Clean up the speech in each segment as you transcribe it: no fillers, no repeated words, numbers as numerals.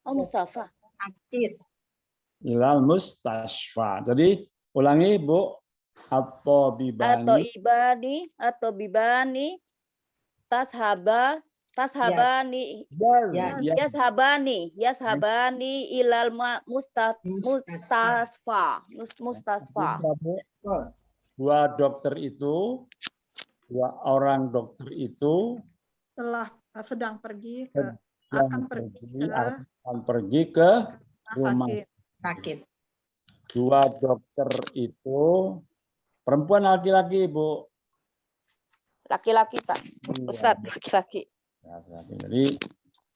Oh, Mustafa. sakit. Ilal mustasfa. Jadi ulangi Bu. Atau At-tabibani. ibani atau bibani tashabani Yes. yashabani ilal mustasfa. Dua dokter itu, dua orang dokter itu Setelah sedang pergi ke yang akan pergi ke rumah Sakit. Dua dokter itu perempuan laki-laki, Bu. Laki-laki, Pak. Ustaz, laki-laki. Jadi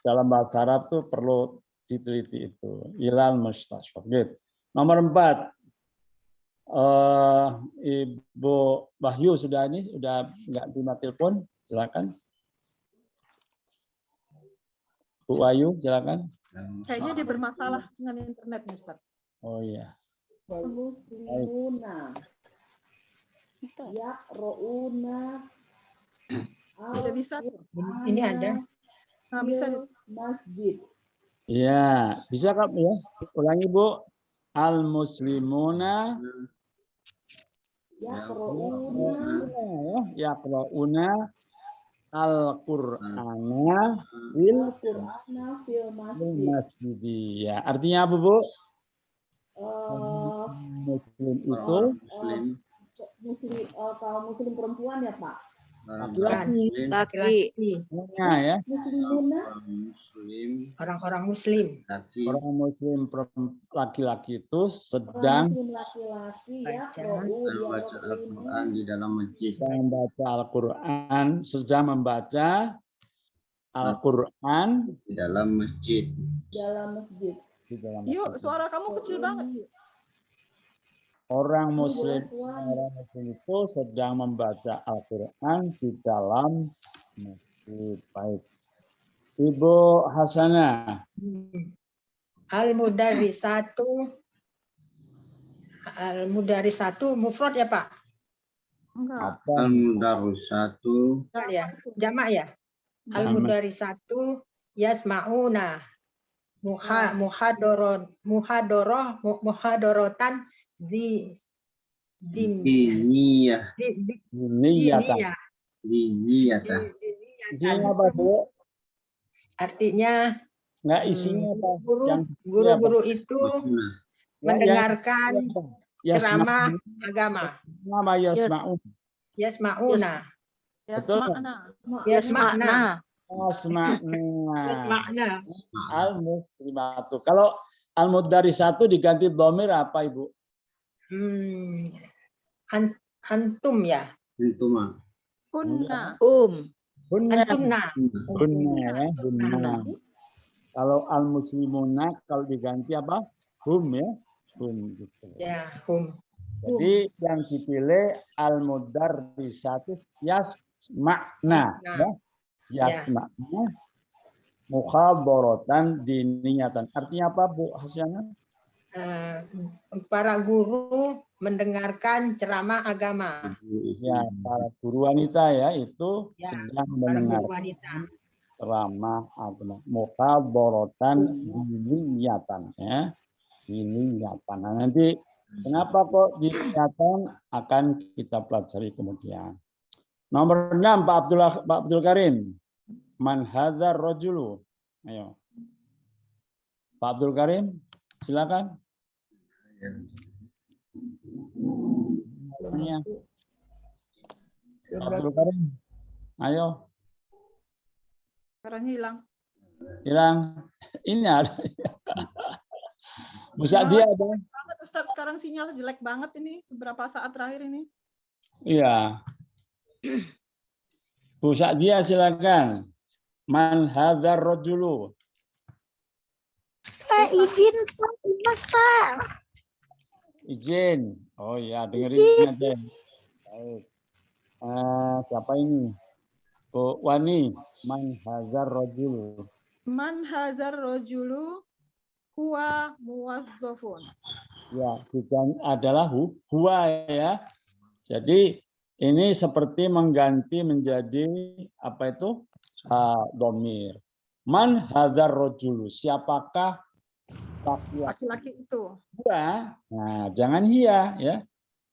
dalam bahasa Arab tuh perlu diteliti itu. Ilal mustasfa. Gitu. Nomor 4. Ibu Wahyu sudah nggak terima telepon, silakan. Bu Wahyu, silakan. Kayaknya dia bermasalah dengan internet, Ustaz. Oh iya. Muslimuna yaqra'una Tidak bisa. Ini ada. Nah, bisa. masjid. Iya, bisa Kak ya? Ulangi Bu. Al muslimuna yaqra'una al-Qur'ana fil masjid. Ya, artinya apa, Bu? Muslim itu kaum muslim perempuan ya, Pak? Laki. ya. Orang-orang muslim. Orang muslim laki-laki itu sedang laki-laki ya membaca Al-Quran di dalam masjid. membaca Al-Quran, sedang membaca Al-Quran Di dalam masjid. Yuk, suara kamu kecil banget. Yuk. Orang muslim itu sedang membaca Al-Quran di dalam masjid. Baik. Ibu Hasanah. Al-mudarisatu mufrad ya, Pak? Enggak. Al-mudarrisatu Ya, jamak ya. Al-mudarisatu yasma'una muhadorotan diniyah. Diniyatan. Isinya apa, Bu? Artinya Nggak isinya apa? guru-guru itu mendengarkan ceramah agama. Nama Yasma'un. Yasma'una. Yasma'na. Yasma'na. Al-muslimatu. Kalau al-mudarisatu diganti dhamir apa, Ibu? Antum ya. Antuma. Kunna. Antumna. Hunna. Kalau al-muslimuna kalau diganti apa? Hum ya. Hum gitu. Ya, hum. Jadi yang dipilih al-mudarrisatu yasma'na ya. Yasma'na mukhadharatan diniyatan. Artinya apa, Bu Hasyana? Para guru mendengarkan ceramah agama. Ya, para guru wanita ya itu Ya, sedang para guru mendengar wanita. ceramah agama. Mukhadharatan diniyatan ya. Diniyatan. Nah, nanti kenapa kok diniyatan akan kita pelajari kemudian. Nomor 6 Pak Abdul Karim. Man hadzal rajulu. Ayo. Pak Abdul Karim, silakan. Pak Abdul Karim. Ayo. Suaranya hilang. Hilang. Ini ada. Busak dia ada. Ustaz, sekarang sinyal jelek banget ini beberapa saat terakhir ini. Iya. Busak dia silakan. Man hadzal rajulu. Pak, izin Pak, Mas Pak. Izin. Oh ya, dengerin aja. Baik. Siapa ini? Bu Wani. Man hadzal rajulu. Man hazar rojulu huwa muwazzafun. Ya, bukan adalah huwa ya. Jadi ini seperti mengganti menjadi apa itu? Dhamir. Man hadzar rajulu? Siapakah laki-laki? Laki-laki itu. Huwa. Nah, jangan hiya ya.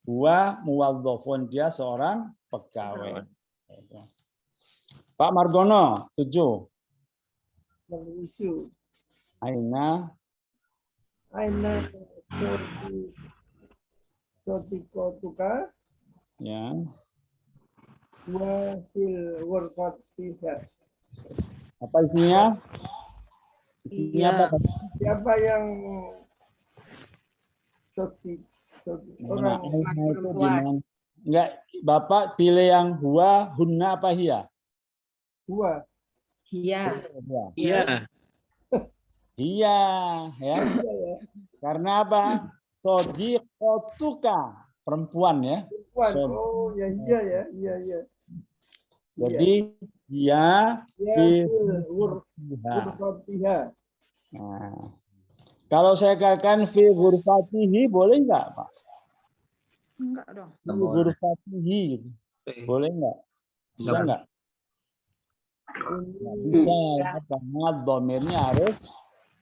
Huwa muwadzafun, dia seorang pegawai. Pak Margono, 7. Menuju. Aina Aina sodikotuka ya. wa fil ghurfatiha. Apa isinya? Isinya Iya. apa? Siapa yang orang Aina itu perempuan. gimana? Enggak, Bapak pilih yang huwa, hunna apa hiya? dua? Iya. Iya. Iya, ya. Karena apa? Sodiqotuka, perempuan ya. Perempuan. So- Oh ya iya ya iya iya. Jadi dia Ya fi fil ghurfatiha. ghurfatiha. Nah, kalau saya katakan fi ghurfatihi boleh enggak, Pak? Enggak dong. Fi ghurfatihi gitu. Boleh enggak? Bisa enggak? Nggak bisa ya, karena domirnya harus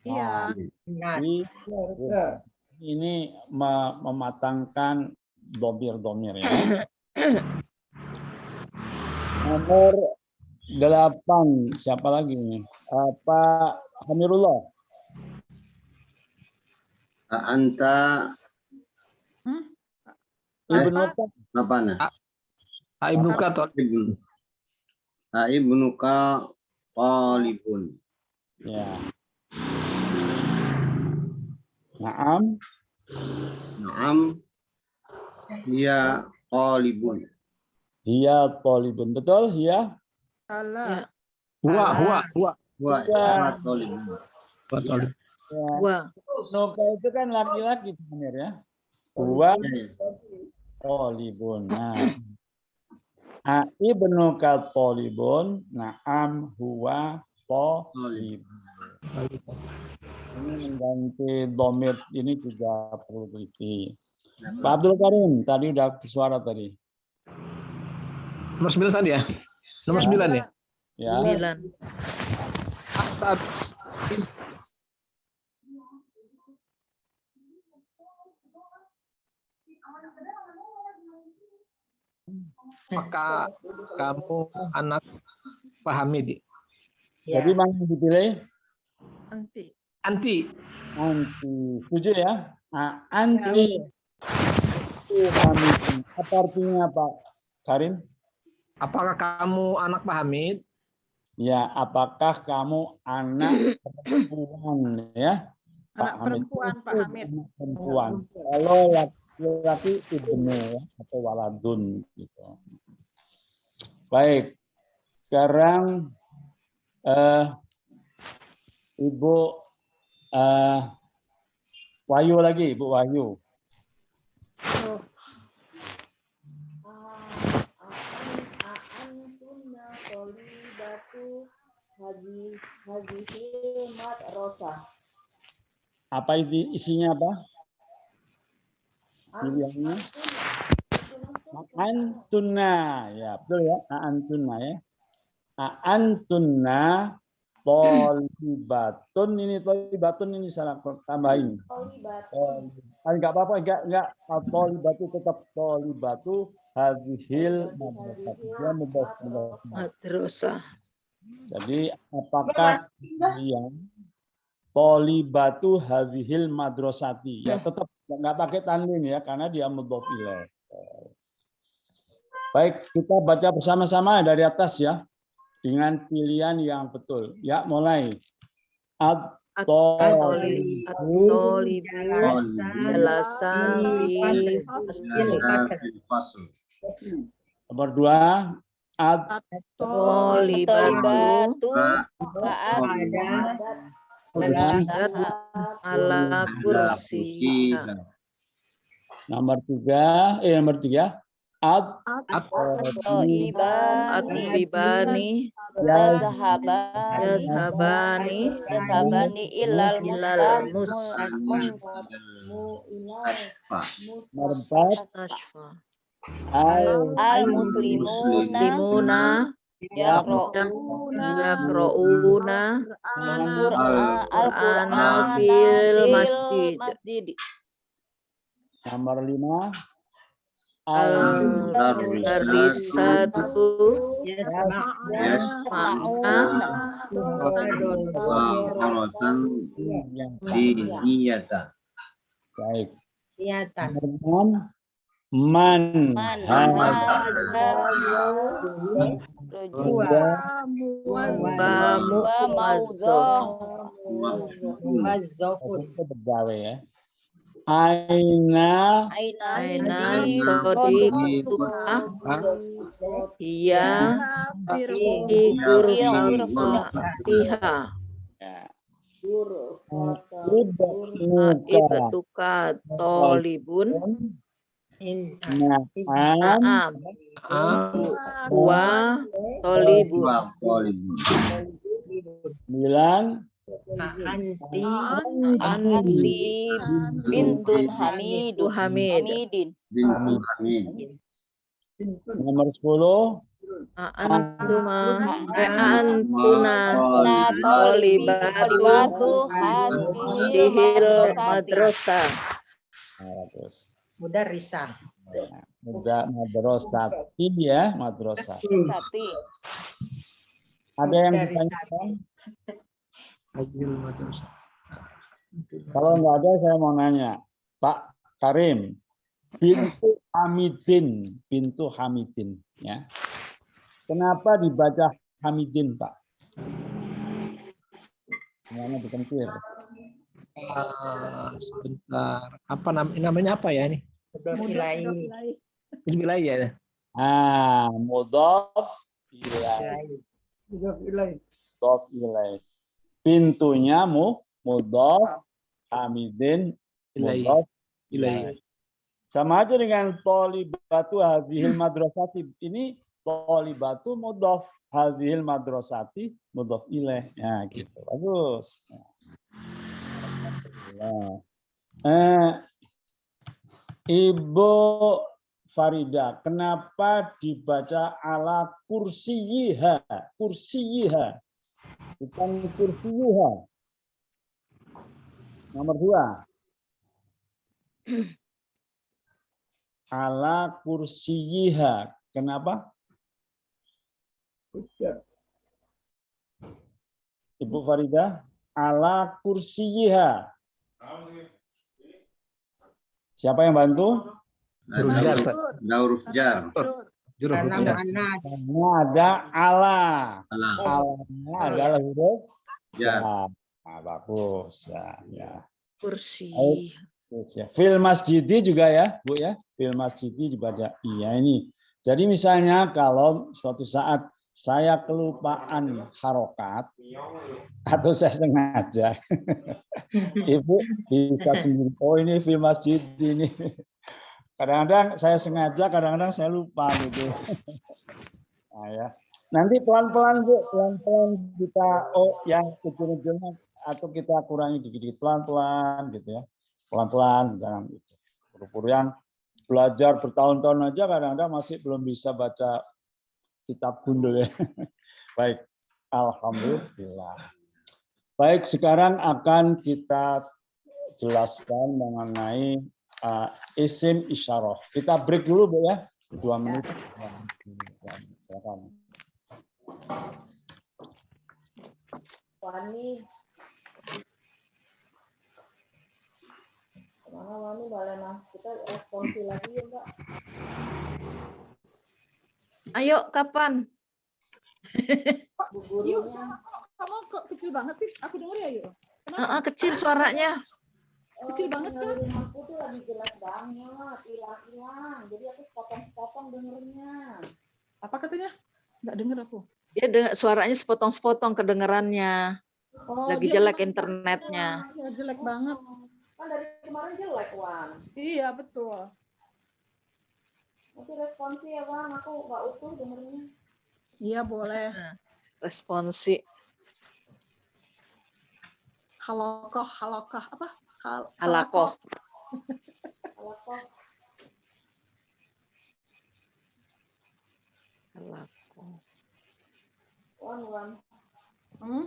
Iya. Ingat. di Ya. ini mematangkan domir-domir ya. Nomor 8, siapa lagi nih? Pak Hamirullah. Anta Ibnu Ka'ab. apa nah? Ibnuka toh. Ibnuka talibun. Ya. Naam. Naam. Dia talibun. Dia talibun. Betul? Ya. Salah. Huwa. Wa Ya. talibun. Ya. Wah. Nuka itu kan laki-laki benar ya. Huwa talibun. Nah. Ibnuka talibun. Naam huwa talibun. Ini mengganti domir ini juga perlu teliti. Pak Abdul Karim tadi udah bersuara tadi. Nomor 9 tadi ya. Nomor 9 ya. Ya. 9. Maka kamu anak Pak Hamid. Jadi mana yang dipilih? Nanti. Anti. Anti. Setuju ya? Anti. Apa artinya Pak Karim? Apakah kamu anak Pak Hamid? Ya, apakah kamu anak perempuan ya? Anak perempuan Pak Hamid. Anak perempuan. Kalau laki-laki ibnu ya, atau waladun gitu. Baik. Sekarang Ibu Wahyu lagi, Ibu Wahyu. Tunna tolibatu hadhihi madrasah. Apa isinya apa? Pilihannya antunna, ya betul ya, antunna ya. Antunna tolibatun, ini salah tambahin. Enggak apa-apa, enggak tolibatu tetap tolibatu hadhil madrasah. Dia Madrasah. Jadi apakah kalian tolibatu hadhil madrasati? Ya tetap enggak pakai tanwin ya karena dia mudhof ilaih. Baik, kita baca bersama-sama dari atas ya. Dengan pilihan yang betul. Ya, mulai. At-tolibu jalasan fi Nomor 2. At-tolibatu ala kursi. Nomor 3. At-tibani yazhabani ilal Nomor 4. al-muslimuna Yaqra'una Al-Qur'ana fil masjid. Nomor 5. Al-Darisatu Yasma'una Qira'atan diniyata. Baik. niyatan. Nomor 6. Man Muwazzafun. Pegawai ya. Aina Aina sodiqah iya fi ghurfatiha. Ibatuka tolibun. Naam. Wa tolibun. Bilang Anti bintun Hamidin. Nomor 10. Antuna tolibatu hadhil madrasah. Mudah risah. Mudah madrasati ya, madrasah. Ada yang ditanyakan? Kalau nggak ada, saya mau nanya, Pak Karim, bintu Hamidin, ya. Kenapa dibaca Hamidin, Pak? Namanya dikencir. Sebentar. Apa namanya apa ya ini? Bismillah ya. Mudhaf ilaih. Pintunya mudhaf, Hamidin mudhaf ilaih. Sama aja dengan tolibatu hadhil madrasati. Ini tolibatu mudhaf, hadhil madrasati mudhaf ilaih. Ya, gitu. Bagus. Ibu Farida, kenapa dibaca ala kursiyiha? Kursiyiha. Bukan kursiyuha. Nomor 2. Ala kursiyiha. Kenapa? Ibu Farida, ala kursiyiha. Siapa yang bantu? Huruf jar. Karena ada ala. Alanya adalah huruf jar. Nah, bagus ya. Kursi. Fil masjidi juga ya, Bu ya. Fil masjidi dibaca iya ini. Jadi misalnya kalau suatu saat saya kelupaan harokat atau saya sengaja, Ibu bisa sendiri. Oh ini fil masjid ini. Kadang-kadang saya sengaja, kadang-kadang saya lupa gitu. Nah, ya. Nanti pelan-pelan Bu, pelan-pelan kita yang kecil-kecilnya atau kita kurangi dikit-dikit pelan-pelan gitu ya. Pelan-pelan jangan gitu. Guru-guru yang belajar bertahun-tahun aja kadang-kadang masih belum bisa baca kitab gundul ya. Baik, alhamdulillah. Baik, sekarang akan kita jelaskan mengenai isim isyarah. Kita break dulu Bu ya, 2 menit. Silakan. Wani. Kemana Wani boleh mas? Kita responsi lagi ya Mbak. Ayo, kapan? Yuk, kamu kok kecil banget sih? Aku denger ya, yuk. Kenapa? Kecil suaranya. Kecil banget kan? Aku tuh lagi jelas banget, hilang-hilang. Jadi aku sepotong-sepotong dengernya. Apa katanya? Nggak denger aku. Dia suaranya sepotong-sepotong kedengerannya. Oh, Lagi dia jelek kemarin- internetnya. Ya, jelek banget. Kan dari kemarin jelek, Wan. Iya, betul. Nanti responsi ya, Wan. Aku nggak utuh dengernya. Iya, boleh. Responsi. Halakoh. Apa? Halakoh. Halakoh. Halakoh. Wan. Hmm?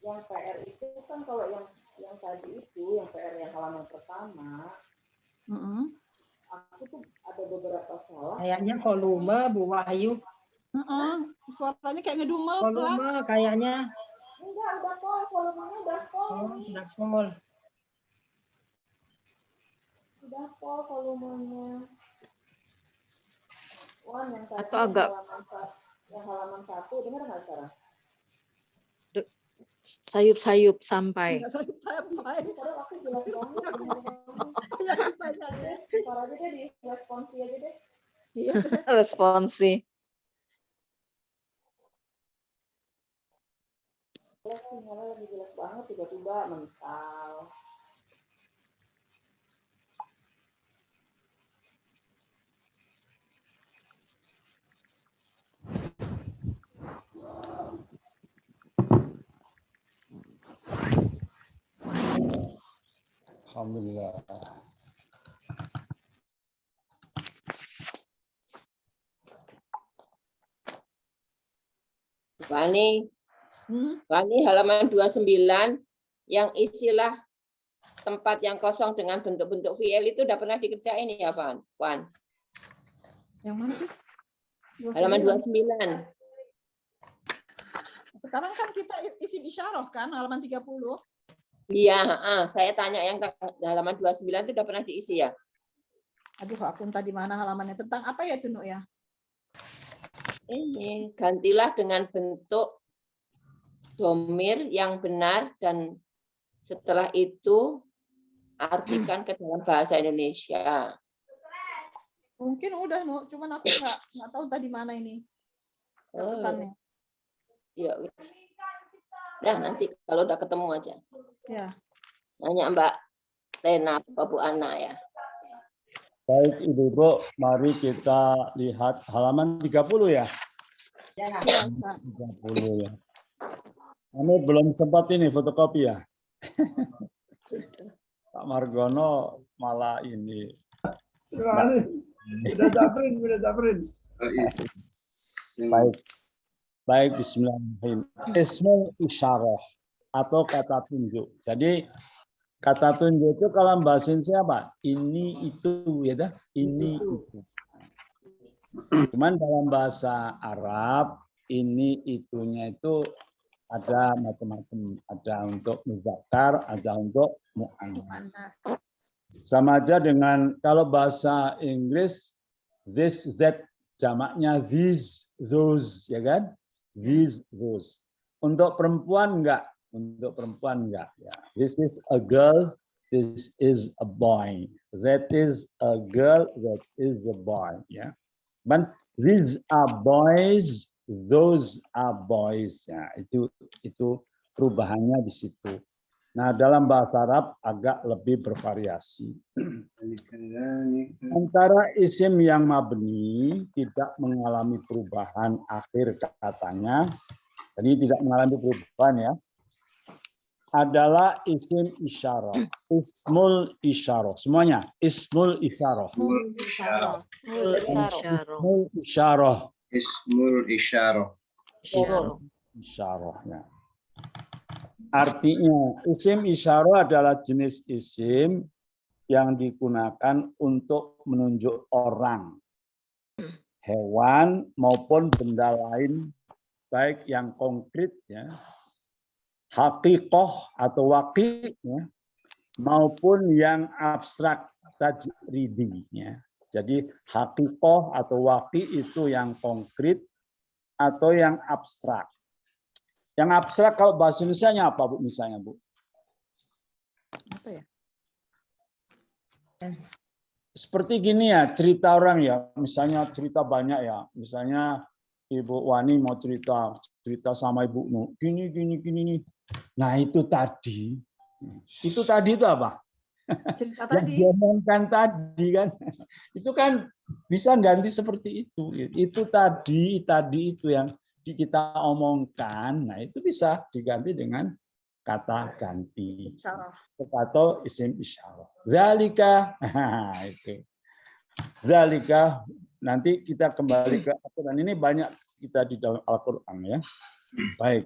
Yang PR itu kan kalau yang tadi itu, yang PR yang halaman pertama, Mm-mm. aku tuh ada beberapa salah. Kayaknya volume Bu Wahyu. Suaranya kayak ngedumel, Pak. Volume kayaknya. Enggak, udah full, volumenya udah full. Oh, Ini. udah full. Udah full volumenya. Wan, yang tadi Atau agak yang halaman 1, dengar nggak sekarang? sayup-sayup sampai. Nggak saya baik. Padahal aku jelas banget. Yang ditanya deh. Suara aja deh, di responsi aja deh. Iya. Responsi. Jelas sinyalnya lagi jelas banget, tiba-tiba mental. Alhamdulillah. Fani, Hmm? Fani halaman 29 yang istilah tempat yang kosong dengan bentuk-bentuk VL itu udah pernah dikerjain ya, Wan? Yang mana sih? Halaman 29. 29. Sekarang kan kita isi isyarah kan, halaman 30. Iya, saya tanya yang halaman 29 itu udah pernah diisi ya? Aduh, aku entah di mana halamannya. Tentang apa ya itu, Nuk ya? Ini, gantilah dengan bentuk domir yang benar dan setelah itu artikan ke dalam bahasa Indonesia. Mungkin udah, Nuk. Cuman aku nggak tahu entah di mana ini. Catatannya. Ya, wis. Nah, nanti kalau udah ketemu aja. Ya. Nanya Mbak Lena apa Bu Ana ya. Baik Ibu-ibu, mari kita lihat halaman 30 ya. Ya. 30 ya. Ini belum sempat ini fotokopi ya. Pak Margono malah ini. Udah zaprin. Baik. Baik, bismillahirrahmanirrahim. Ismul isyarah atau kata tunjuk. Jadi kata tunjuk itu kalau bahasa Indonesia apa? Ini itu ya dah. Ini itu. Cuman dalam bahasa Arab ini itunya itu ada macam-macam. Ada untuk muzakkar, ada untuk muannas. Sama aja dengan kalau bahasa Inggris this, that, jamaknya these, those, ya kan? These, those. Untuk perempuan enggak. Untuk perempuan enggak. Ya. This is a girl. This is a boy. That is a girl. That is a boy. Ya. But these are boys. Those are boys. Ya. Itu perubahannya di situ. Nah, dalam bahasa Arab agak lebih bervariasi. Antara isim yang mabni tidak mengalami perubahan akhir katanya, jadi tidak mengalami perubahan ya, adalah isim isyarah, ismul isyarah. Semuanya, ismul isyarah. Ismul isyarah. Ismul isyarah. Isyarah. Ya. Artinya, isim isyarah adalah jenis isim yang digunakan untuk menunjuk orang, hewan maupun benda lain, baik yang konkret, ya, hakikoh atau waqi, ya, maupun yang abstrak, tajridi. Ya. Jadi hakikoh atau waqi itu yang konkret atau yang abstrak. Yang abstrak kalau bahasa Indonesia-nya apa, Bu? Misalnya, Bu? Apa ya? Seperti gini ya, cerita orang ya. Misalnya cerita banyak ya. Misalnya Ibu Wani mau cerita sama Ibu Nu. Gini. Nah, itu tadi. Itu tadi itu apa? Cerita Yang tadi. diomongkan tadi kan. Itu kan bisa ganti seperti itu. Itu tadi itu yang kita omongkan, nah itu bisa diganti dengan kata ganti atau isim isyarah. Zalika, itu. Zalika, nanti kita kembali ke aturan ini banyak kita di dalam Al-Qur'an ya. Baik.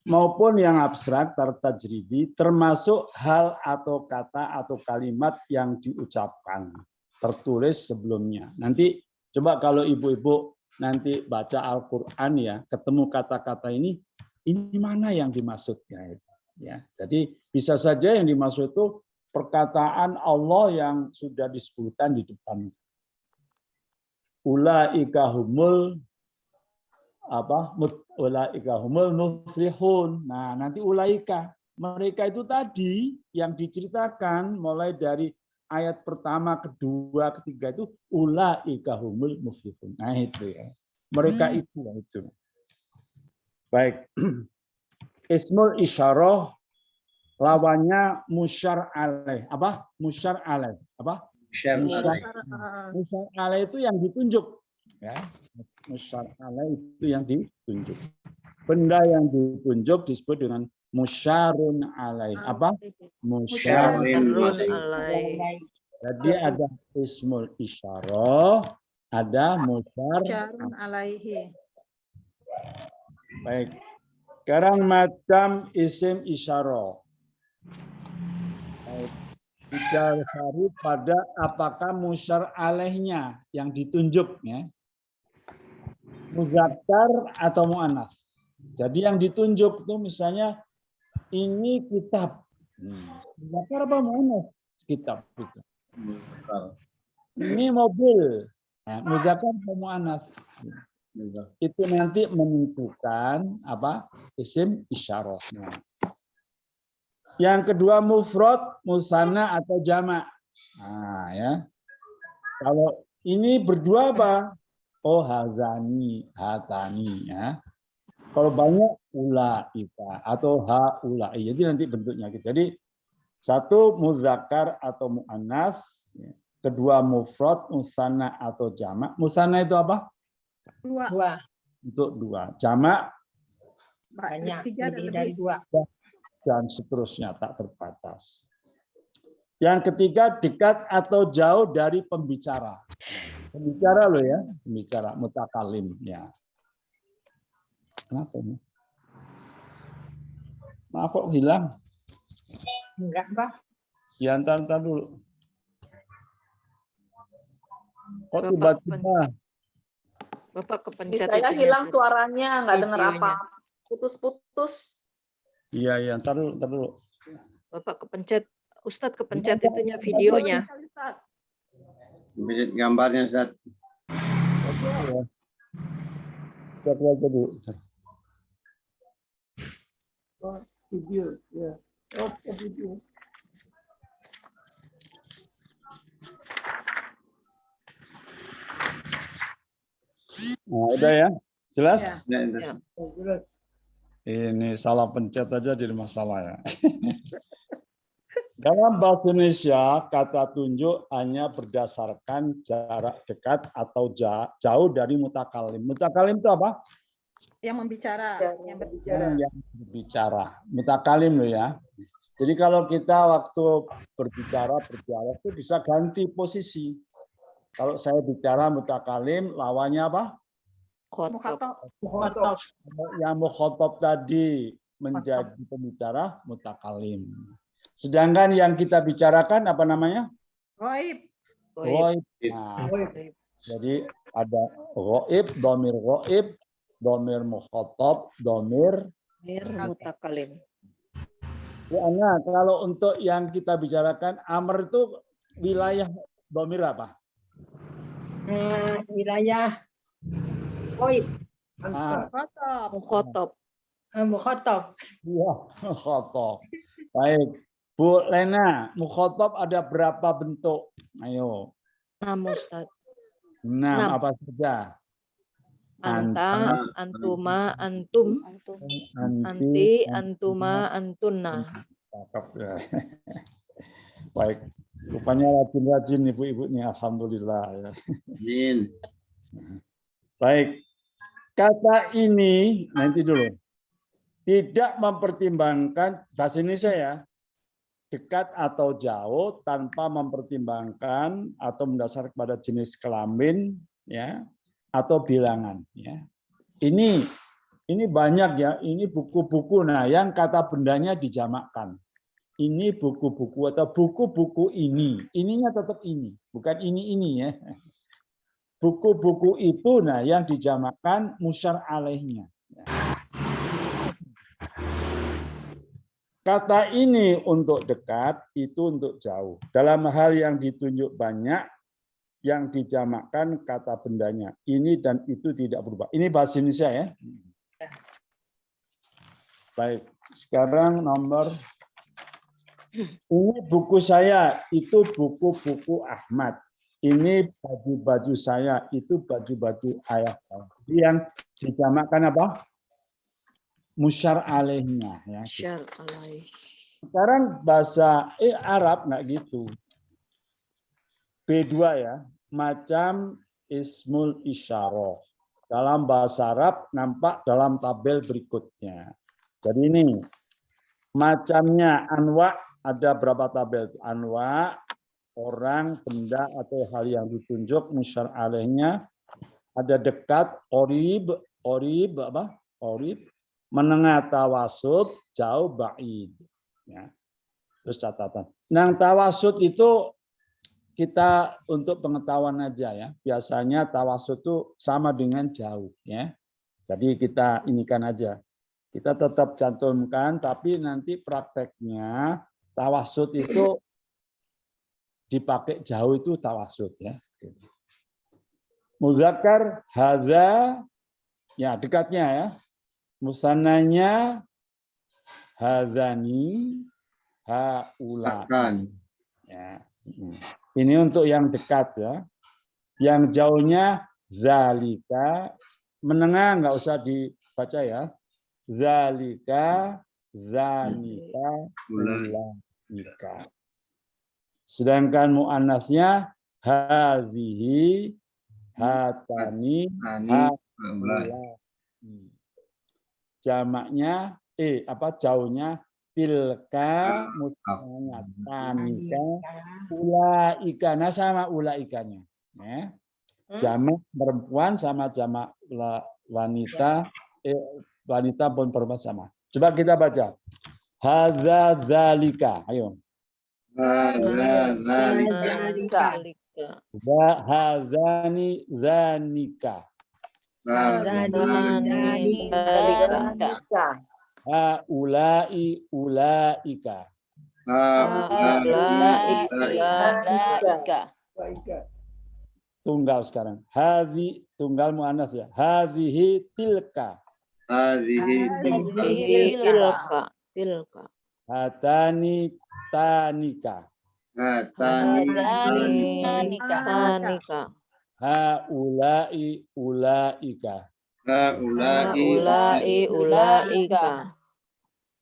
Maupun yang abstrak tajridi, termasuk hal atau kata atau kalimat yang diucapkan, tertulis sebelumnya. Nanti coba kalau ibu-ibu nanti baca Al-Quran ya, ketemu kata-kata ini mana yang dimaksudnya? Ya, jadi bisa saja yang dimaksud itu perkataan Allah yang sudah disebutkan di depan. Ulaika humul ulaika humul muflihun. Nah, nanti ulaika, mereka itu tadi yang diceritakan mulai dari ayat pertama, kedua, ketiga itu ulaika humul muflihun. Nah, itu ya. Mereka itu. Baik. Ismul isyarah lawannya musyar alaih. Apa? Musyar alaih. Apa? Musyar alaih itu yang ditunjuk. Ya. Musyar alaih itu yang ditunjuk. Benda yang ditunjuk disebut dengan musyarun alaih. Apa? Musyarun alaih. Jadi ada ismul isyarah, ada musyarun alaihi. Baik. Sekarang macam isim isyarah. Didasari pada apakah musyar alaihnya yang ditunjuk ya. Muzakkar atau mu'anats. Jadi yang ditunjuk itu misalnya ini kitab. Muzakkar apa mu'anats? Kitab itu. Ini mobil. Nah, muzakkar atau mu'anats. Itu nanti menentukan apa? Isim isyarah. Nah. Yang kedua mufrad, musanna atau jamak. Nah, ya. Kalau ini berdua apa? Oh, hazani, hatani ya. Kalau banyak ulaika atau haulai. Jadi nanti bentuknya gitu. Jadi satu muzakkar atau muannats, kedua mufrad, musanna atau jamak. Musanna itu apa? Dua. Untuk dua. Jamak Banyak, lebih dari dua. Dan seterusnya tak terbatas. Yang ketiga dekat atau jauh dari pembicara. Pembicara loh ya, pembicara mutakalim ya. Kenapa ini? Maaf kok hilang. Enggak, Pak. Ya, entar dulu. Kok tiba-tiba? Bapak kepencet Saya itunya hilang tuh, suaranya, nggak dengar videonya. apa. Putus-putus. Iya, entar dulu. Bapak kepencet, Ustadz kepencet itunya videonya. Lihat gambarnya, Ustaz. Lihat aja dulu. Oh, video, ya. Oh, video. Nah, udah ya? Jelas? Ya. Jelas. Ini salah pencet aja jadi masalah ya. Dalam bahasa Indonesia, kata tunjuk hanya berdasarkan jarak dekat atau jauh dari mutakalim. Mutakalim itu apa? Yang membicara, yang berbicara. Yang berbicara. Mutakalim loh ya. Jadi kalau kita waktu berbicara itu bisa ganti posisi. Kalau saya bicara mutakalim, lawannya apa? Mukhatab. Yang mukhatab tadi menjadi pembicara mutakalim. Sedangkan yang kita bicarakan apa namanya? Ghaib. Ghaib. Nah, jadi ada ghaib, dhamir ghaib, dhamir mukhatab, dhamir Mutakalim. ya, nah, kalau untuk yang kita bicarakan amr itu wilayah dhamir apa? Wilayah Ghaib. Mukhatab. Mukhatab. Iya, mukhatab. Baik. Bu Lena, mukhatab ada berapa bentuk? Ayo. 6, Ustadz. 6 6. apa saja? Anta, antuma, antum, anti, antuma, antunna. Cakep ya. Baik. Rupanya rajin-rajin ibu-ibu nih, alhamdulillah ya. Amin. Baik. Kata ini nanti dulu. Tidak mempertimbangkan bahasa Indonesia ya. Dekat atau jauh tanpa mempertimbangkan atau mendasar kepada jenis kelamin ya atau bilangan ya. Ini Ini banyak ya, ini buku-buku. Nah, yang kata bendanya dijamakkan. Ini buku-buku atau buku-buku ini. Ininya tetap ini, bukan ini ya. Buku-buku itu, nah yang dijamakkan musyar alaihnya. Kata ini untuk dekat, itu untuk jauh. Dalam hal yang ditunjuk banyak, yang dijamakkan kata bendanya. Ini dan itu tidak berubah. Ini bahasa Indonesia ya. Baik, sekarang nomor ini buku saya, itu buku-buku Ahmad. Ini baju-baju saya, itu baju-baju ayah saya. Jadi yang dijamakkan apa? Musyar alaihnya. Ya. Musyar alaih. Sekarang bahasa Arab nggak gitu. B2 ya, macam ismul isyarah. Dalam bahasa Arab nampak dalam tabel berikutnya. Jadi ini macamnya anwa, ada berapa tabel? Anwa, orang, benda atau hal yang ditunjuk musyar alaihnya. Ada dekat, orib apa? Orib, menengah tawasud, jauh ba'id. Ya. Terus catatan. Nah, tawasud itu kita untuk pengetahuan aja ya. Biasanya tawasud itu sama dengan jauh ya. Jadi kita inikan aja. Kita tetap cantumkan, tapi nanti prakteknya tawasud itu dipakai jauh itu tawasud ya. Muzakkar hadza, ya dekatnya ya. Musannanya hadzani, haula. Ya. Ini untuk yang dekat ya. Yang jauhnya zalika, menengah nggak usah dibaca ya. Zalika, zanika, ulaika. Sedangkan muannasnya hazihi, hatani, haulai. Jamaknya jauhnya tilka, musannatanika, ulaika. Nah sama ulaikanya. Ya. Jamak perempuan sama jamak wanita, wanita pun perempuan sama. Coba kita baca. Hadza dzalika. Ayo. Zalika. Hadzani zanika. Haulai ulaika. Tunggal sekarang. Hadhi tunggal muannats ya. Hadhihi tilka. Tilka. Hatani tanika. Tanika. Haulai ulaika. Ulaika.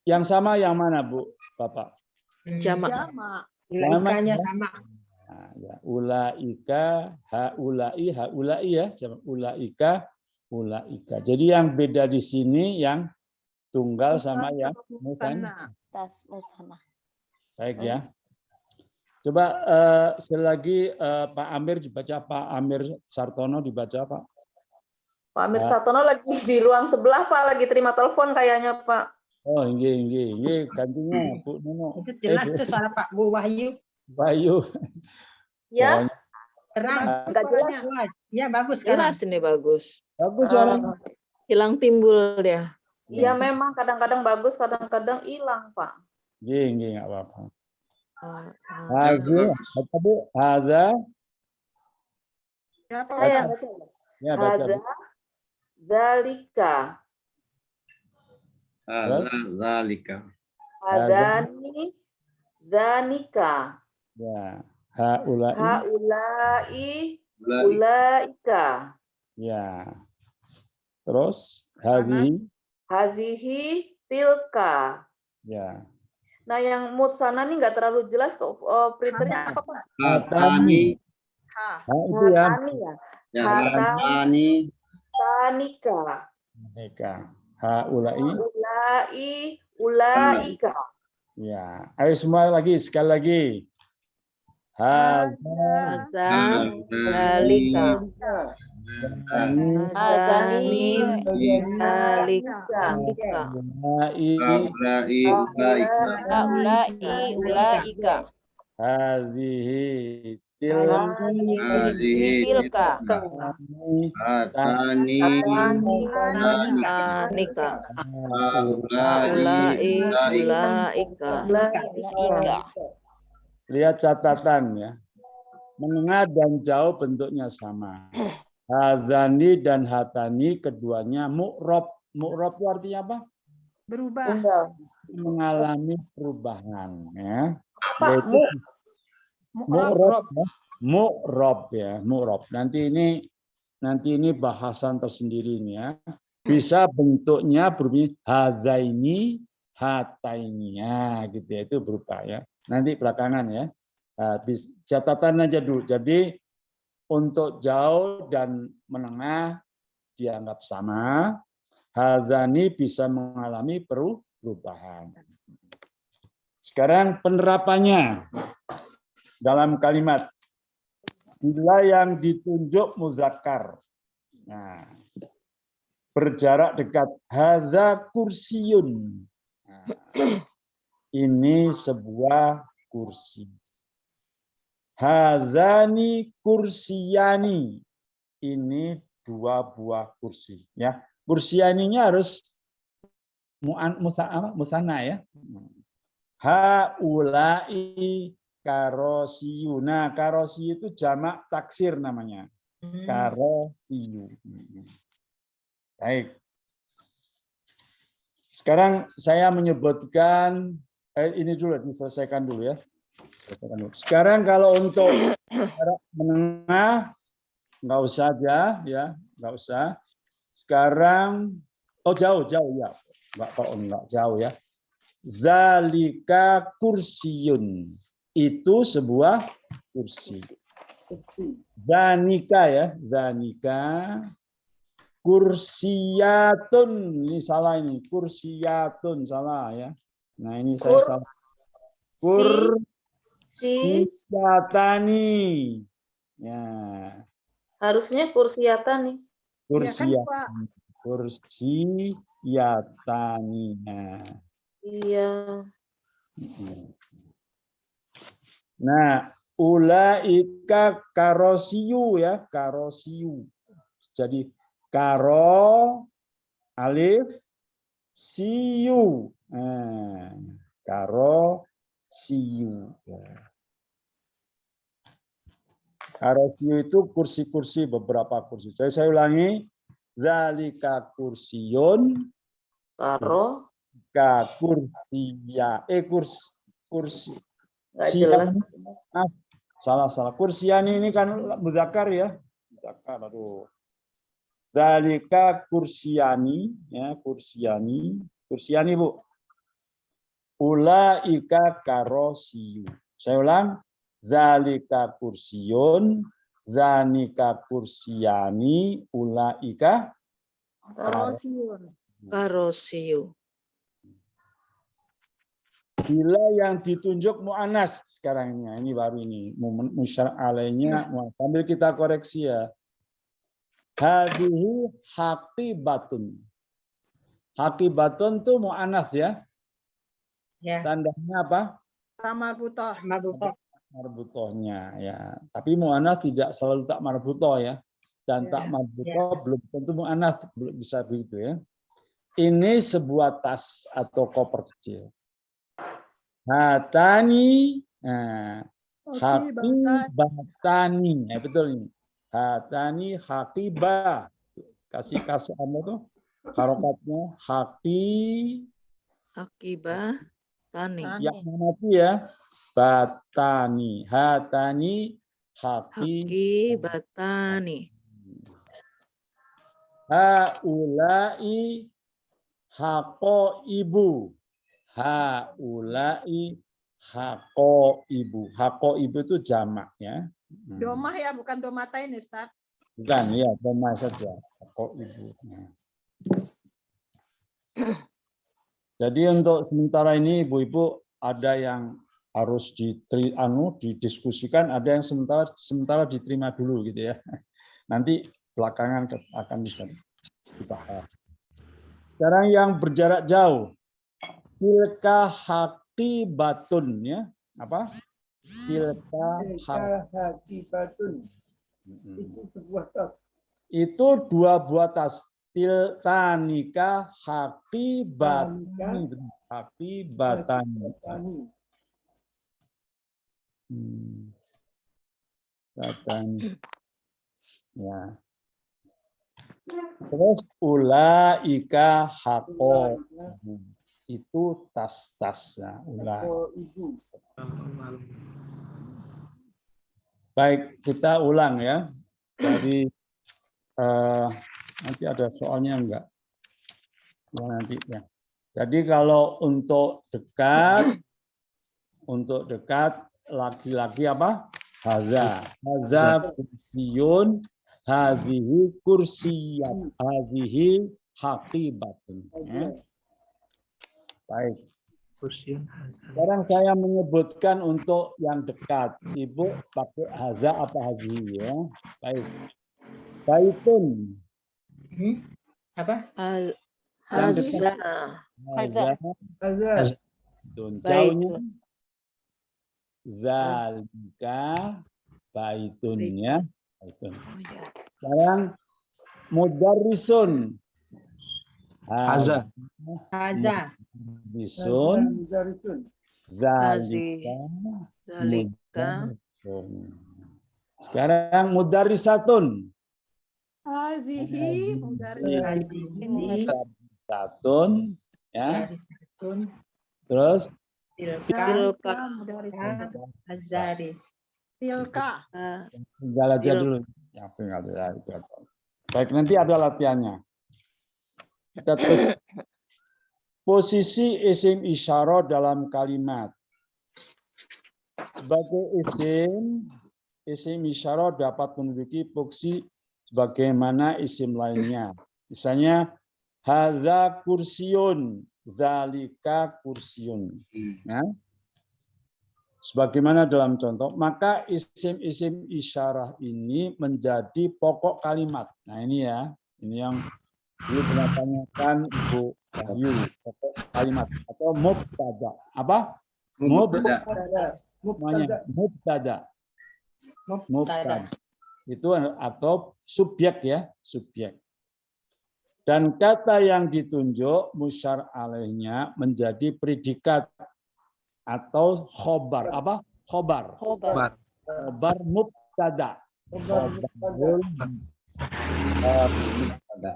Yang sama yang mana, Bu? Bapak? Jamak. Ulaikanya sama. Nah, ya. Ulaika, haulai ya, jamak ulaika, ulaika. Jadi yang beda di sini yang tunggal sama yang musanna. Baik ya. Coba selagi Pak Amir dibaca, Pak Amir Sartono dibaca, Pak. Pak Amir Sartono lagi di ruang sebelah, Pak, lagi terima telepon kayaknya, Pak. Oh, ini gantinya Bu Nono. Itu jelas tuh suara Pak Bu Wahyu. Bayu. Ya, Terang. Nggak jelas. Ya bagus sekarang. Jelas ini bagus. Bagus suaranya. Hilang timbul dia. ya memang kadang-kadang bagus, kadang-kadang hilang, Pak. Nggih, enggak apa-apa. Hadza, apa Bu? Hadza. Saya yang baca. Ya, baca. Hadza, zalika, Zalika. hadani, zanika, Ya. Haulai. haulai, ulaika, Ya. Terus hadhihi. hazihi, tilka. Ya. Nah, yang musana nih nggak terlalu jelas kok. Printernya apa, Pak? Hatani. Itu ya. Hatani ya. Ya, Hatani, Hatani. tanika, Mereka. Haulai. ulai, ulaika. Ya. Ayo semua lagi, sekali lagi. Hadza. Zalika. Azani Zalika. Ulai ulaika. Hadhihi Tilka. Hatani Nika. Ulai Ulaika. Lihat catatan ya. Menengah dan jauh bentuknya sama. Hadzani dan hatani keduanya mu'rob. Mu'rob itu artinya apa? Berubah. Mengalami perubahan ya. Pak, Yaitu mu'rob ya. Mu'rob ya, mu'rob. Nanti ini bahasan tersendiri ini ya. Bisa bentuknya berbunyi hadzaini, hataini ya, gitu ya, itu berubah ya. Nanti belakangan ya. Nah, catatan aja dulu. Jadi untuk jauh dan menengah dianggap sama. Hadzani bisa mengalami perubahan. Sekarang penerapannya dalam kalimat. Bila yang ditunjuk muzakkar. Nah, berjarak dekat. Hadza kursiyun. Nah, ini sebuah kursi. Hadzani kursiyani. Ini dua buah kursi. Ya, kursiyaninya harus musanna ya. Haulai karosiyu. Nah, karosiyu itu jamak taksir namanya. Karosiyu. Baik. Sekarang saya menyebutkan ini dulu diselesaikan dulu ya. Sekarang kalau untuk jarak menengah nggak usah aja ya, nggak usah. Sekarang jauh ya, nggak jauh ya. Zalika kursiyun, itu sebuah kursi. Zanika ya, zanika. Kursiyatun, ini salah ini, kursiyatun salah ya. Nah ini saya salah. Kursiyatani. Ya. Harusnya kursiyatani. Kursiyatani. Kursiyatani. Iya. Nah, ulaika karosiyu ya, karosiyu. Jadi karo alif siyu. Karo siyu. Karosiyu itu kursi-kursi, beberapa kursi. Saya ulangi. Zalika kursiyun. Karo. Kursiya. Kursi. Nggak jelas. Salah. Kursiyani ini kan mudzakkar ya. Mudzakkar, aduh. Zalika kursiyani, ya, kursiyani. Kursiyani, Bu. Ulaika karosiyu. Saya ulang. Zalika kursiyun, zanika kursiyani, ulaika Karosiyu. Bila yang ditunjuk mu'anas sekarang ini baru ini musyar alainya, sambil kita koreksi ya. Hadhihi haqibatun. Haqibatun tuh mu'anas ya. Ya. Tandanya apa? Marbutoh. Marbutohnya ya. Tapi mu'anas tidak selalu tak marbutoh ya. Dan tak marbutoh belum tentu mu'anas, belum bisa begitu ya. Ini sebuah tas atau koper kecil. Hatani, haqibatani, ya betul ini. Hatani haqibah. Kasih apa tuh? Harokatnya Akibah tani. Yang mana itu ya? Batani. Hatani Haqibatani. Haulai haqaibu. Haulai haqaibu. Haqaibu itu jamak ya. Domah ya, bukan domatain, Ustaz. Bukan, ya, domah saja. Haqaibu. Jadi untuk sementara ini Ibu-ibu ada yang harus didiskusikan, ada yang sementara diterima dulu gitu ya. Nanti belakangan akan dibahas. Sekarang yang berjarak jauh. Tilka haqibatun, ya. Apa? Tilka haqibatun. Itu sebuah tas. Itu 2 buah tas. Tiltanika haqibatani. Haqibatani. Batani. Ya. Terus ulaika haqo. Itu tas-tasnya. Baik, kita ulang ya. Jadi nanti ada soalnya enggak? Nanti ya. Jadi kalau untuk dekat laki-laki apa? Haza kursiyun, hadhihi kursiyat, hadhihi haqibatun. Ya. Baik. Sekarang saya menyebutkan untuk yang dekat. Ibu pakai haza apa hadhihi ya? Baik. Baitun. Apa? Haza. Jauhnya zalika baitunnya. Sekarang mudarrisun. Haza. Bisun. Zalika. Sekarang mudarrisatun. Hazihi Mudarrisatun, ya. Terus Tilka. tinggal aja dulu. Ya, tinggal itu aja. Baik, nanti ada latihannya. Kita terus posisi isim isyarah dalam kalimat. Sebagai isim isyarah dapat menduduki posisi sebagaimana isim lainnya. Misalnya hadza kursiyun, zalika kursiyun. Ya. Sebagaimana dalam contoh, maka isim-isim isyarah ini menjadi pokok kalimat. Nah, ini ya. Ini yang pernah tanyakan Ibu Wahyu, pokok kalimat atau mubtada. Apa? Mubtada. Itu atau subjek ya, subjek. Dan kata yang ditunjuk musyar alaihnya menjadi predikat atau khobar. Apa? Khobar. Khobar mubtada.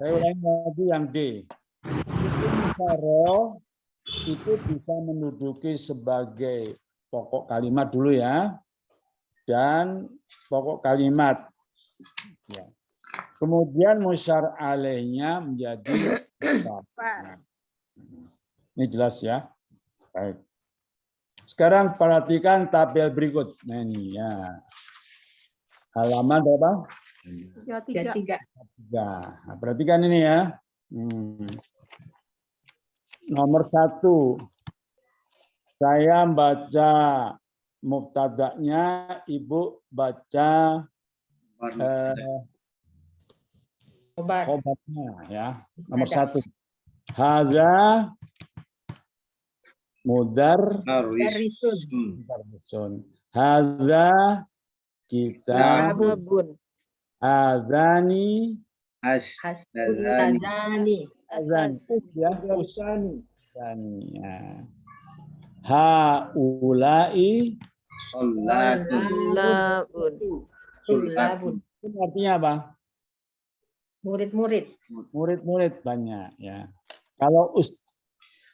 Saya ulangi lagi yang D. Isyarah itu bisa menduduki sebagai pokok kalimat dulu ya. Dan pokok kalimat. Ya. Kemudian musyar alaihnya menjadi ini jelas ya. Baik. Sekarang perhatikan tabel berikut. Nah ini ya. Halaman berapa? 33. Nah, perhatikan ini ya. Nomor 1. Saya baca mubtada'nya, Ibu baca khobarnya ya. Nomor 1. Hadza mudarrisun. Hadza kitabun. Azani. Haulai Sullabun. Artinya apa? Murid-murid. Murid-murid banyak ya. Kalau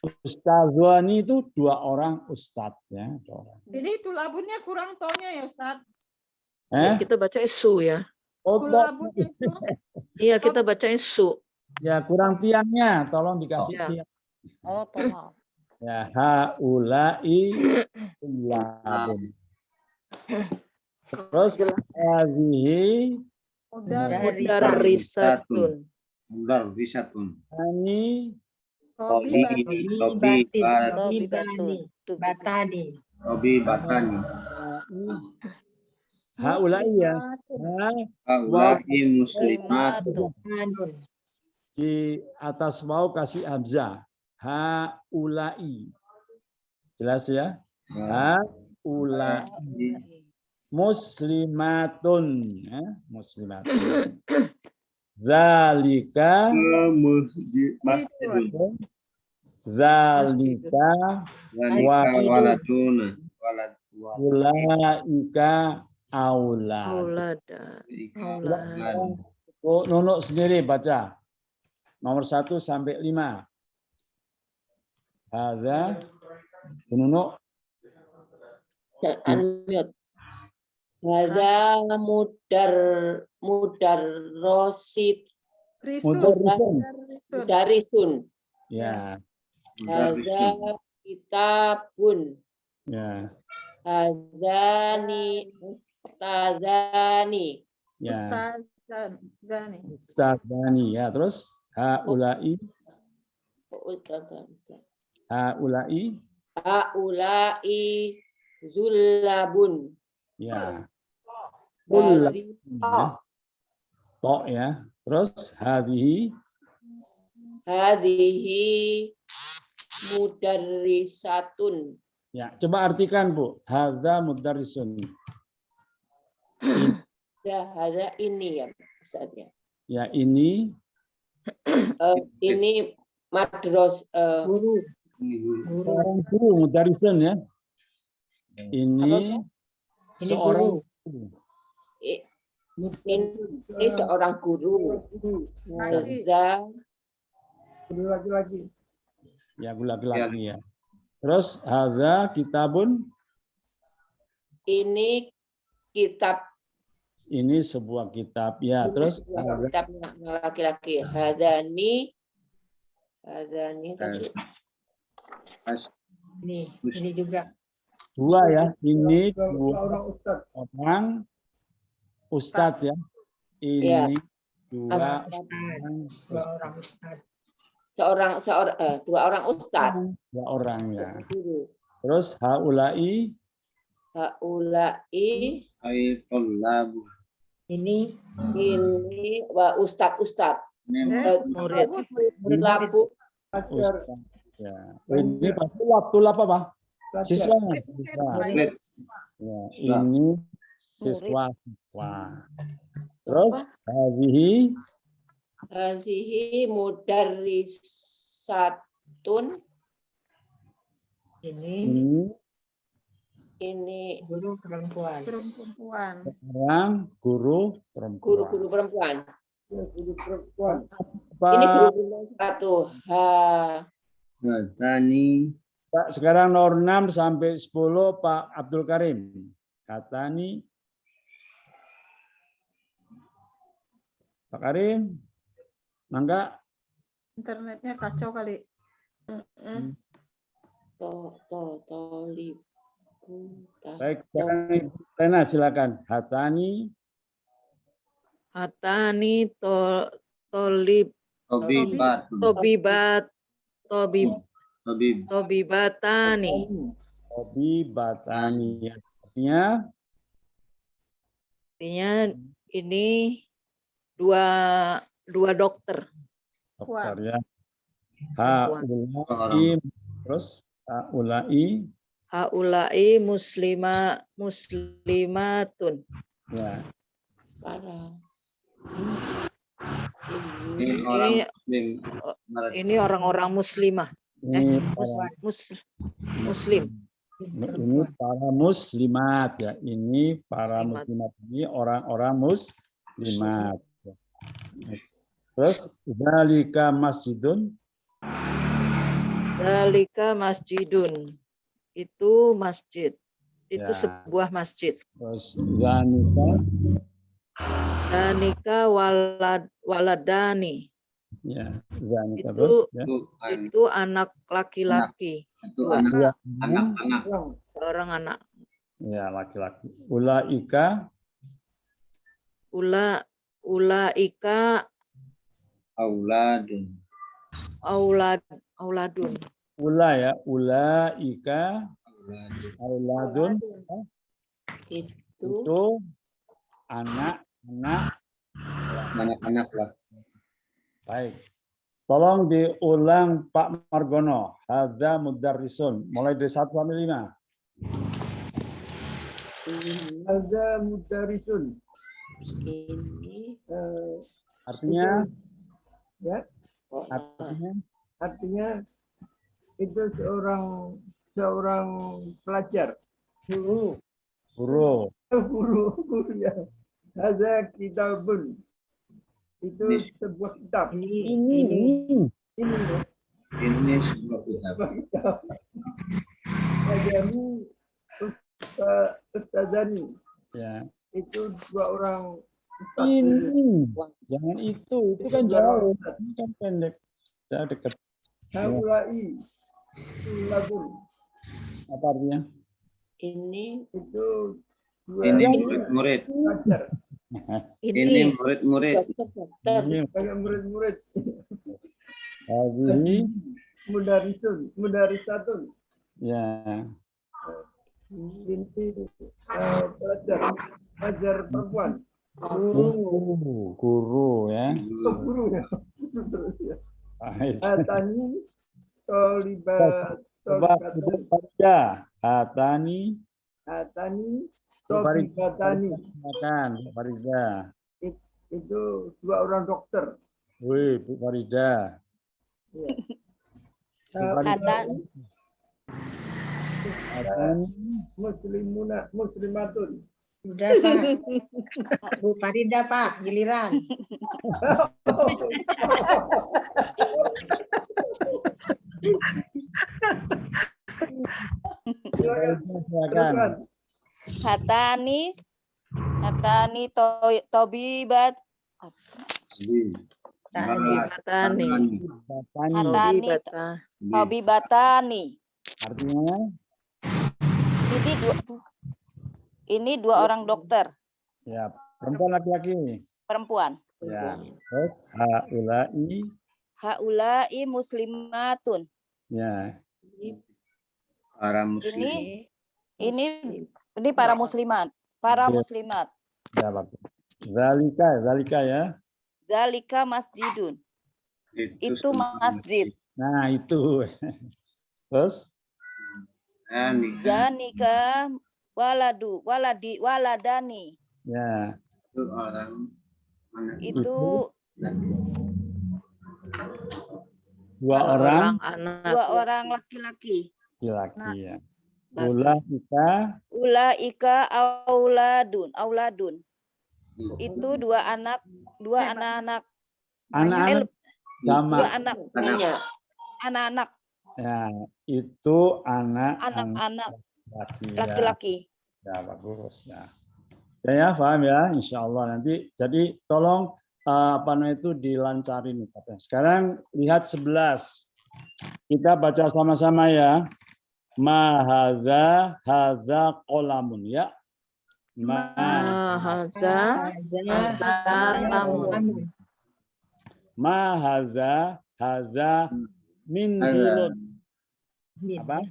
Ustazwani itu 2 orang ustadz ya. 2 orang. Jadi tulabunnya kurang tonya ya Ustaz. Kita baca su ya. Tulabunnya itu. Iya, kita baca su. Ya, kurang tiangnya, tolong dikasih tiang. Oh, maaf. Ya, haulai sullabun. Terus hadhihi mudarrisatun. Ani Batani. Haulai ya. Haulai muslimat. Di atas mau kasih hamzah. Haulai. Jelas ya? Haulai. Muslimatun. Ya, muslimatun. Zalika. Masjidun. Zalika. Zalika waladuna. Ulaika aulad. Aulad. Oh, Nunuk sendiri baca. Nomor 1 sampai 5. Hadza Nunuk. Unmute. Hadza mudarrosid mudarisun. Ya. Hadza kitabun. Ya. Hadzani ustadzani. Ya. Ustazani. Ustadzani ya, terus haulai. Haulai. Haulai zullabun. Ya. Hadhi Ya. Tok ya. Terus hadhihi. Hadhihi mudarrisatun. Ya, coba artikan, Bu. Hadza mudarrisun. Hadza ini ya Ustaznya. Ya, ini Ini madros seorang guru mudarrisun ya. Ini seorang guru. ini seorang guru. Hadza Lagi-lagi. Ya, laki-laki ya. Terus hadza kitabun. ini kitab. Ini sebuah kitab ya. Terus Kitab laki-laki. Hadzani tadi. Ini juga. dua ya. Ini Dua dua orang ustaz. orang ustadz ya. Ini Ya. dua Dua orang ustaz. Dua orang ustadz. dua orang ya. Guru. Terus haulai. Haulai Ay tolabu. Ini wa ustadz. Murid. Labu. Ajar. Ya. Ini tulap apa? Siswa. Ya, ini siswa. Terus hadhihi Hazihi mudarrisatun. Ini guru perempuan. seorang guru perempuan. guru perempuan. Perempuan. Ini Pak, guru satu. Hatani. Pak, sekarang nomor 6 sampai 10 Pak Abdul Karim. Katani. Pak Karim. Mangga. Internetnya kacau kali. Tolib. Baik, sekarang Lena silakan. Hatani. Hatani tolib Tobibat. tobibatani. Hobi batani. Artinya ini dua dokter. dokter ya. Haulai. Terus Haulai muslimatun. Ya. Ini orang muslim. Ini orang-orang muslimah. Ini Muslim. Ini para muslimat ya. Ini para muslimat ini orang-orang muslimat. Terus zalika masjidun. Zalika masjidun. Itu masjid. Itu Ya. sebuah masjid. Terus Zanika waladani. ya, zanika Itu terus ya. itu anak laki-laki. Itu anak. Seorang anak. Ya, laki-laki. Ulaika Ulaika Auladun. auladun. ya, ulaika auladun Itu itu anak-anak. Anak-anak lah. Baik. Tolong diulang Pak Margono. Hadza mudarrisun. Mulai dari 1 sampai 5. Hadza mudarrisun. Ini Artinya, Ya, artinya itu seorang pelajar. Guru. guru. Guru ya. Hadza kitabun. Itu sebuah kitab. Ini. Ini ya. Ini sebuah kitab. Sebuah kitab. Ajami Ustazani. Ya. Itu 2 orang ustaz. Ini. Jangan itu kan jauh. Ini kan pendek. Saya dekat. Haulai tulabun. Apa artinya? ini Itu 2 Ini murid-murid. pelajar. Ini murid-murid. dokter. Kayak murid-murid. Hadhihi. Mudarisatun. Ya. Ini pelajar perempuan. Guru ya. Guru ya. Terus ya. Baik. Atani Coba duduk Farida. Hatani. Tobibatani. Makan Farida. Itu 2 orang dokter. Wih, Bu Farida. Ya. Hatani. Hatani. Muslimatun. Sudah Pak. Bu Farida Pak, giliran. Silakan. Hatani tobibat. Hatani. Hatani tobibatani. Artinya Ini 2 orang dokter ya, perempuan laki-laki. perempuan. Ya. Terus Haulai muslimatun. ya. Para muslim. Ini para muslimat. Para Oke. muslimat. Ya, bagus. Zalika ya. Zalika masjidun. Itu masjid. Nah, itu. Terus Zanika waladani. ya. Itu orang anak Itu 2 orang anak. 2 orang laki-laki. laki-laki ya. Ulaika auladun. Itu 2 anak, 2 anak-anak. Anak-anak sama. 2 anak. Anak-anak. Ya, itu Anak-anak laki-laki. laki-laki. Ya, bagus ya. Ya, paham ya, insya Allah nanti. Jadi tolong itu dilancarin. Sekarang lihat 11. Kita baca sama-sama ya. Ma hadza qolamun ya. Hadza tamun. Ma hadza mindilun. Apa?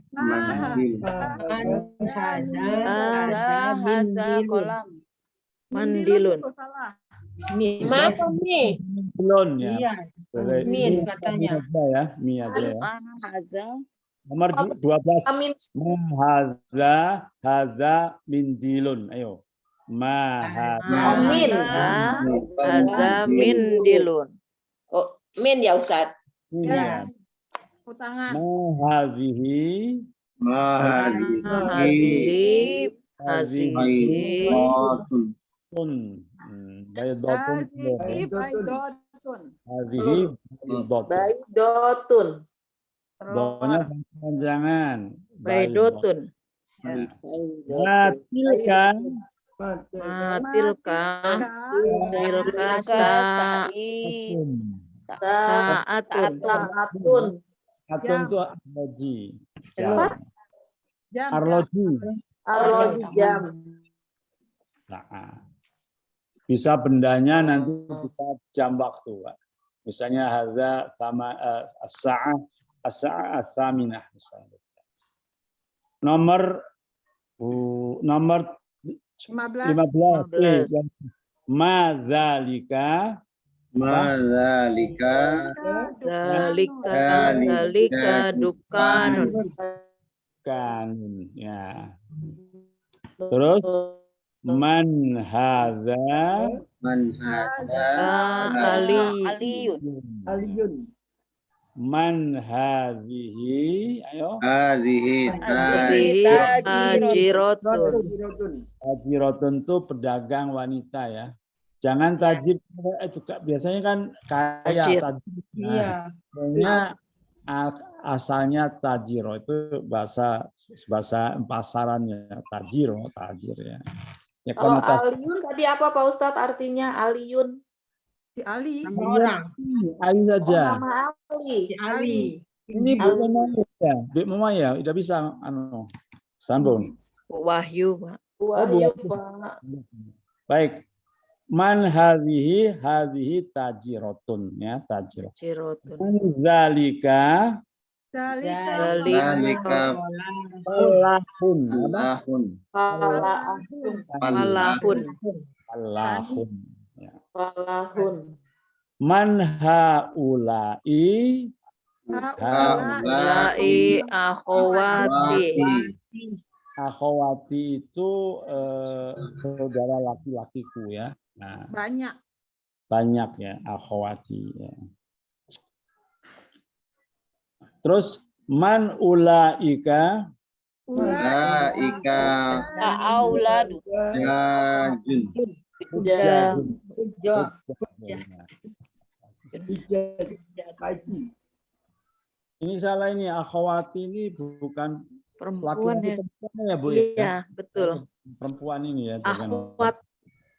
Hadza kolam. Mandilun. Salah. Apa nih? Mindilun ya. Iya. Boleh. Min katanya. Mi aja ya, mi aja ya. Hadza. Nomor 12. Hadza mindilun. Ayo. Min. Hadza mindilun. Oh, min ya Ustaz. Ya. Tangan. Hadhihi Hazihi baydotun. Baidotun. Hadhihi baydotun. Baidotun. Doanya panjangan. Baidotun. Tilka Tilka saatun. Saatun. Atun itu arloji. Jam. Arloji. Arloji jam. Nah, bisa bendanya nanti kita jam waktu, Pak. Misalnya hadza sama as-sa'ah ats-tsaminah misalnya. Nomor 15. Madzalika. Madzalika. Zalika dukanun. Kanun. Ya. Terus man hadza. Man hadza. Aliyun. Aliyun. Man hadhihi. Ayo. Hadhihi Tajirotun. Tajirotun itu pedagang wanita ya. Jangan tajir juga biasanya kan kaya Tajir. tajir. Iya. Sebenarnya asalnya tajiro itu bahasa pasarannya tajir ya. Ya Kalau konotasi aliyun tadi apa Pak Ustadz artinya aliyun? Si Ali. Nama orang. Ali Oh, saja. nama Ali. Si Ali. Ini Bu Mama ya, Bu Mama ya, udah bisa sambung. Wahyu, Pak. Wahyu Pak. Baik. Man hadhihi tajirotun ya, tajir. Tajirotun. Man zalika Zalika falahun. falahun. Falahun. Ya. Falahun. Man haula'i Lai akhwati. akhwati itu saudara laki-lakiku ya. Nah, banyak ya akhwati ya. Terus man ulaika Auladu. Jajun. Ini salah ini akhwati ini bukan Perempuan ya. ya Bu Iya, ya. betul. Perempuan ini ya. jangan- Akhwat.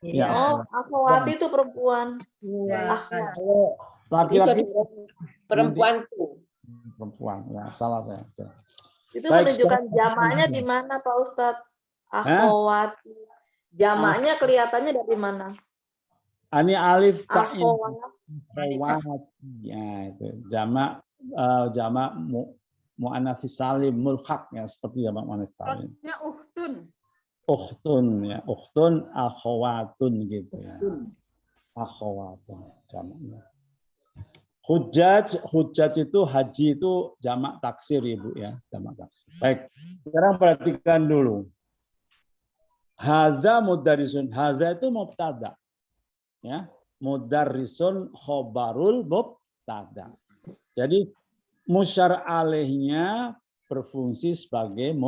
Ya. Oh, akhwati itu perempuan. Iya. Kalau Bisa laki-laki perempuanku. perempuan ya salah saya. Itu Baik, menunjukkan sekarang- jamaknya di mana Pak Ustadz? Akhwati. Jamaknya kelihatannya dari mana? Ini alif taknya Akhwati. ya itu jamak muannats salim mulhaq ya seperti jamak muannats salim. Ukhtun ya, ukhtun akhwatun gitu ya. Akhwatun jamaknya. Hujjaj itu haji itu jamak taksir Ibu ya, jamak taksir. Baik. Sekarang perhatikan dulu. Hadza mudarrisun. Hadza itu mubtada. Ya, mudarrisun khobarul mubtada. Jadi musyar alaihnya berfungsi sebagai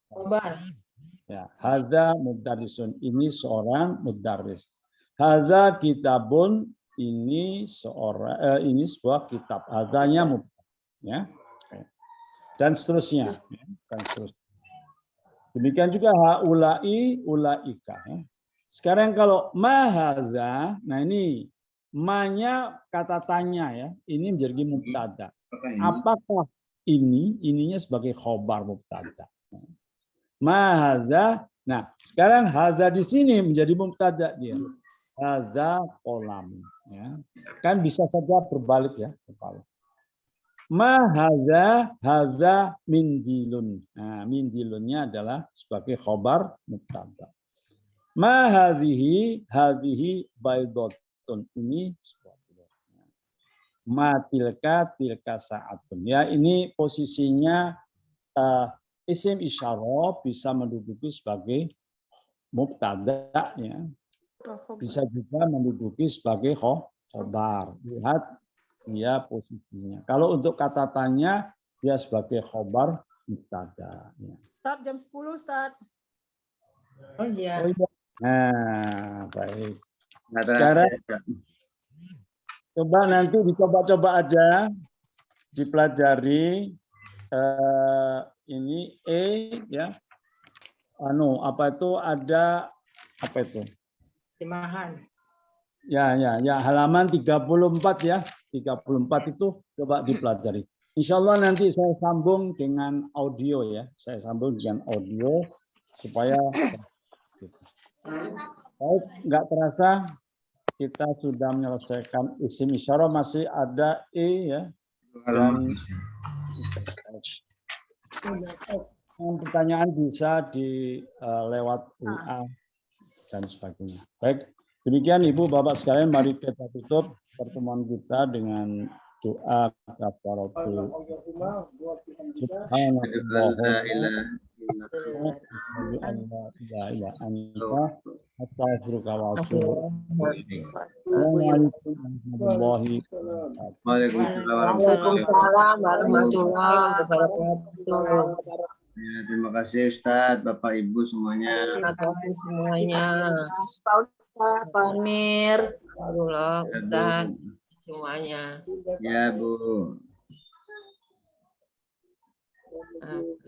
Khobar. ya, hadza mudarrisun, ini seorang mudarris. Hadza kitabun, ini ini sebuah kitab. Hadzanya mubtada ya. Dan seterusnya ya. Dan seterusnya. Demikian juga haula'i ulaika ya. Sekarang kalau ma hadza, nah ini ma-nya kata tanya ya. Ini menjadi mubtada. Apakah ini? Ininya sebagai khobar mubtada. Ma hadza. Nah, sekarang hadza di sini menjadi mubtada dia. Hadza kolam ya. Kan bisa saja berbalik ya, berbalik. Ma hadza mindilun. Nah, mindilunnya adalah sebagai khobar mubtada. Ma hadhihi baydotun. Ini sebuah ma tilka sa'atun. Ya, ini posisinya isim isyarah bisa menduduki sebagai mubtada ya. Bisa juga menduduki sebagai khobar. Lihat dia posisinya. Kalau untuk kata tanya dia sebagai khobar mubtada ya. Start jam 10 start. Oh iya. Nah, baik. Sekarang coba nanti dicoba-coba aja, dipelajari ini ya. Apa itu ada apa itu? Terjemahan. Ya, halaman 34 ya. 34 itu coba dipelajari. Insya Allah nanti saya sambung dengan audio ya. Saya sambung dengan audio supaya baik, nggak terasa kita sudah menyelesaikan isim isyarah, masih ada ya dan pertanyaan bisa di lewat WA dan sebagainya. Baik, demikian Ibu Bapak sekalian, mari kita tutup pertemuan kita dengan doa kafaratul. Waalaikumsalam warahmatullahi wabarakatuh. Ya, terima kasih Ustadz, Bapak Ibu semuanya. Terima kasih semuanya. Pak Amir, Ustaz, semuanya. Ya Bu.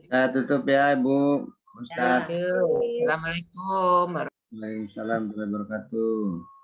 Kita tutup ya Ibu. Ustadz. Assalamualaikum. Waalaikumsalam warahmatullahi wabarakatuh.